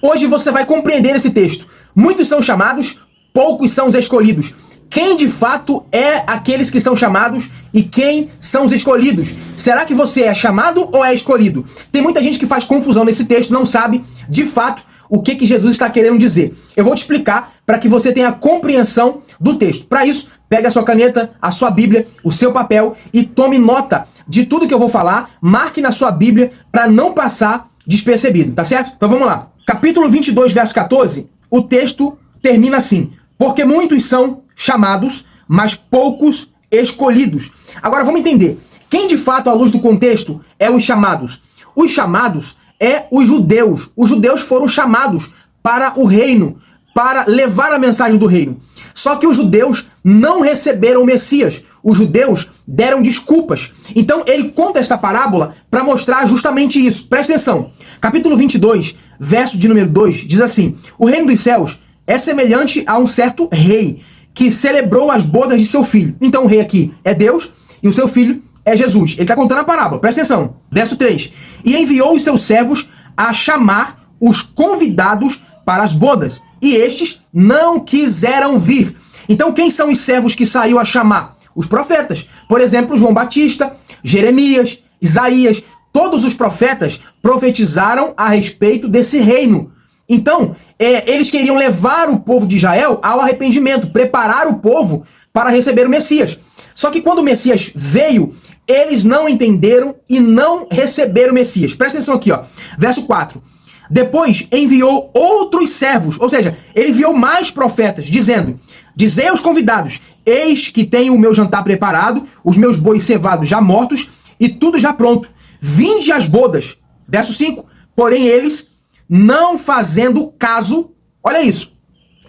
Hoje você vai compreender esse texto. Muitos são chamados, poucos são os escolhidos. Quem de fato é aqueles que são chamados e quem são os escolhidos? Será que você é chamado ou é escolhido? Tem muita gente que faz confusão nesse texto, não sabe de fato o que Jesus está querendo dizer. Eu vou te explicar para que você tenha compreensão do texto. Para isso, pegue a sua caneta, a sua Bíblia, o seu papel e tome nota de tudo que eu vou falar. Marque na sua Bíblia para não passar despercebido, tá certo? Então vamos lá. Capítulo 22, verso 14, o texto termina assim: porque muitos são chamados, mas poucos escolhidos. Agora vamos entender. Quem de fato, à luz do contexto, é os chamados? Os chamados é os judeus. Os judeus foram chamados para o reino, para levar a mensagem do reino. Só que os judeus não receberam o Messias. Os judeus deram desculpas. Então ele conta esta parábola para mostrar justamente isso. Presta atenção. Capítulo 22, verso de número 2, diz assim: o reino dos céus é semelhante a um certo rei que celebrou as bodas de seu filho. Então o rei aqui é Deus e o seu filho é Jesus. Ele está contando a parábola. Presta atenção. Verso 3. E enviou os seus servos a chamar os convidados para as bodas. E estes não quiseram vir. Então quem são os servos que saiu a chamar? Os profetas. Por exemplo, João Batista, Jeremias, Isaías. Todos os profetas profetizaram a respeito desse reino. Então, eles queriam levar o povo de Israel ao arrependimento, preparar o povo para receber o Messias. Só que quando o Messias veio, eles não entenderam e não receberam o Messias. Presta atenção aqui, ó. Verso 4. Depois enviou outros servos, ou seja, ele enviou mais profetas, dizendo: dizei aos convidados, eis que tenho o meu jantar preparado, os meus bois cevados já mortos e tudo já pronto. Vinde às bodas. Verso 5. Porém eles, não fazendo caso, olha isso,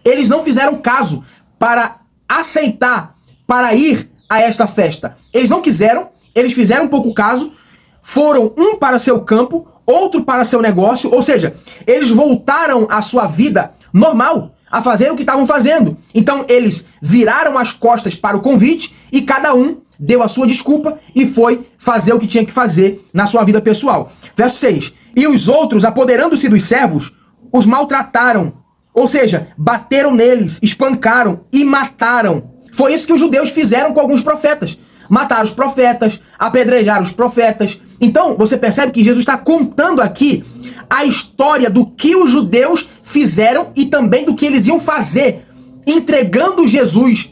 eles não fizeram caso para aceitar, para ir a esta festa. Eles não quiseram, eles fizeram pouco caso, foram um para seu campo, outro para seu negócio, ou seja, eles voltaram à sua vida normal, a fazer o que estavam fazendo. Então eles viraram as costas para o convite e cada um deu a sua desculpa e foi fazer o que tinha que fazer na sua vida pessoal. Verso 6. E os outros, apoderando-se dos servos, os maltrataram, ou seja, bateram neles, espancaram e mataram. Foi isso que os judeus fizeram com alguns profetas. Mataram os profetas, apedrejaram os profetas. Então, você percebe que Jesus está contando aqui a história do que os judeus fizeram e também do que eles iam fazer, entregando Jesus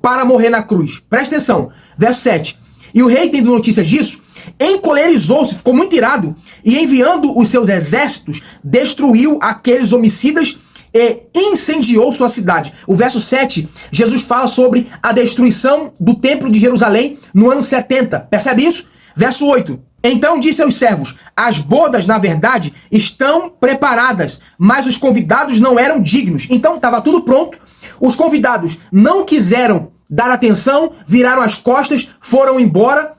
para morrer na cruz. Presta atenção. Verso 7. E o rei, tendo notícias disso, encolerizou-se, ficou muito irado, e enviando os seus exércitos, destruiu aqueles homicidas e incendiou sua cidade. O verso 7, Jesus fala sobre a destruição do templo de Jerusalém no ano 70. Percebe isso? Verso 8. Então disse aos servos: as bodas, na verdade, estão preparadas, mas os convidados não eram dignos. Então estava tudo pronto, os convidados não quiseram dar atenção, viraram as costas, foram embora,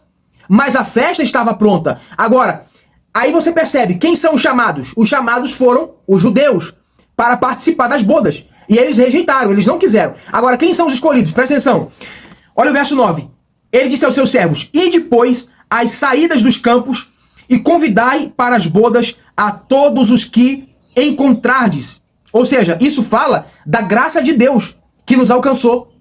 mas a festa estava pronta. Agora, aí você percebe, quem são os chamados? Os chamados foram os judeus para participar das bodas. E eles rejeitaram, eles não quiseram. Agora, quem são os escolhidos? Presta atenção. Olha o verso 9. Ele disse aos seus servos: e depois as saídas dos campos e convidai para as bodas a todos os que encontrardes. Ou seja, isso fala da graça de Deus que nos alcançou.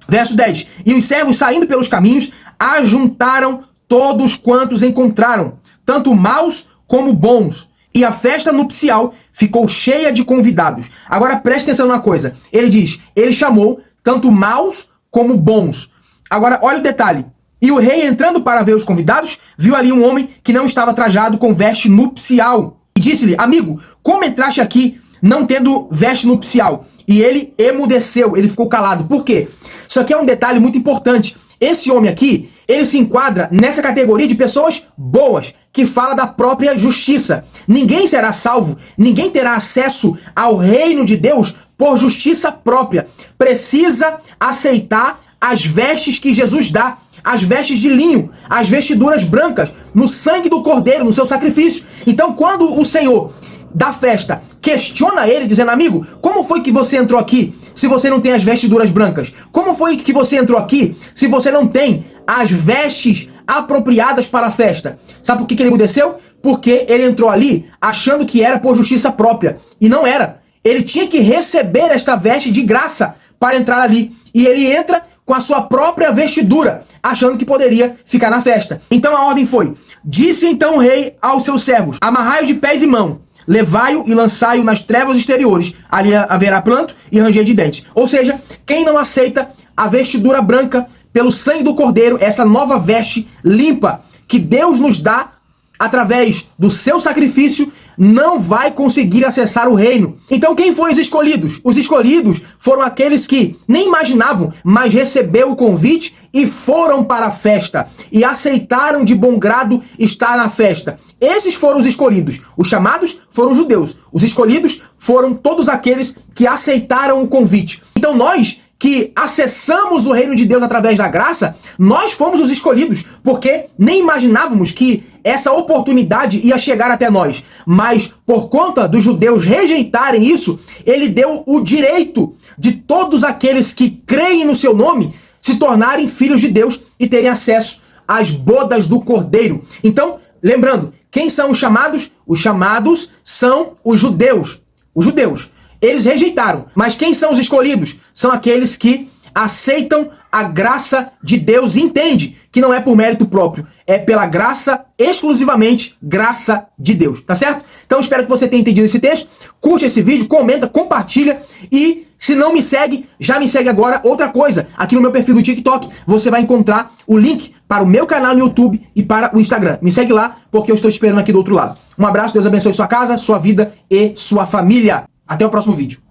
Verso 10. E os servos, saindo pelos caminhos, ajuntaram todos quantos encontraram, tanto maus como bons. E a festa nupcial ficou cheia de convidados. Agora preste atenção numa coisa. Ele diz, ele chamou tanto maus como bons. Agora olha o detalhe. E o rei, entrando para ver os convidados, viu ali um homem que não estava trajado com veste nupcial. E disse-lhe: amigo, como entraste aqui não tendo veste nupcial? E ele emudeceu, ele ficou calado. Por quê? Isso aqui é um detalhe muito importante. Esse homem aqui, ele se enquadra nessa categoria de pessoas boas, que fala da própria justiça. Ninguém será salvo, ninguém terá acesso ao reino de Deus por justiça própria. Precisa aceitar as vestes que Jesus dá, as vestes de linho, as vestiduras brancas, no sangue do Cordeiro, no seu sacrifício. Então, quando o Senhor da festa questiona ele, dizendo: amigo, como foi que você entrou aqui se você não tem as vestiduras brancas? Como foi que você entrou aqui se você não tem as vestes apropriadas para a festa? Sabe por que ele emudeceu? porque ele entrou ali achando que era por justiça própria. E não era. Ele tinha que receber esta veste de graça para entrar ali. E ele entra com a sua própria vestidura, achando que poderia ficar na festa. Então a ordem foi: disse então o rei aos seus servos: amarrai-o de pés e mão, levai-o e lançai-o nas trevas exteriores, ali haverá pranto e ranger de dentes. Ou seja, quem não aceita a vestidura branca pelo sangue do Cordeiro, essa nova veste limpa que Deus nos dá através do seu sacrifício, não vai conseguir acessar o reino. Então quem foram os escolhidos? Os escolhidos foram aqueles que nem imaginavam, mas receberam o convite e foram para a festa. E aceitaram de bom grado estar na festa. Esses foram os escolhidos. Os chamados foram os judeus. Os escolhidos foram todos aqueles que aceitaram o convite. Então nós que acessamos o reino de Deus através da graça, nós fomos os escolhidos, porque nem imaginávamos que essa oportunidade ia chegar até nós. Mas por conta dos judeus rejeitarem isso, ele deu o direito de todos aqueles que creem no seu nome se tornarem filhos de Deus e terem acesso às bodas do Cordeiro. Então, lembrando, quem são os chamados? Os chamados são os judeus. Os judeus. Eles rejeitaram. Mas quem são os escolhidos? São aqueles que aceitam a graça de Deus e entendem que não é por mérito próprio, é pela graça, exclusivamente graça de Deus, tá certo? Então espero que você tenha entendido esse texto. Curte esse vídeo, comenta, compartilha e se não me segue, já me segue agora. Outra coisa, aqui no meu perfil do TikTok, você vai encontrar o link para o meu canal no YouTube e para o Instagram. Me segue lá, porque eu estou esperando aqui do outro lado. Um abraço, Deus abençoe sua casa, sua vida e sua família. Até o próximo vídeo.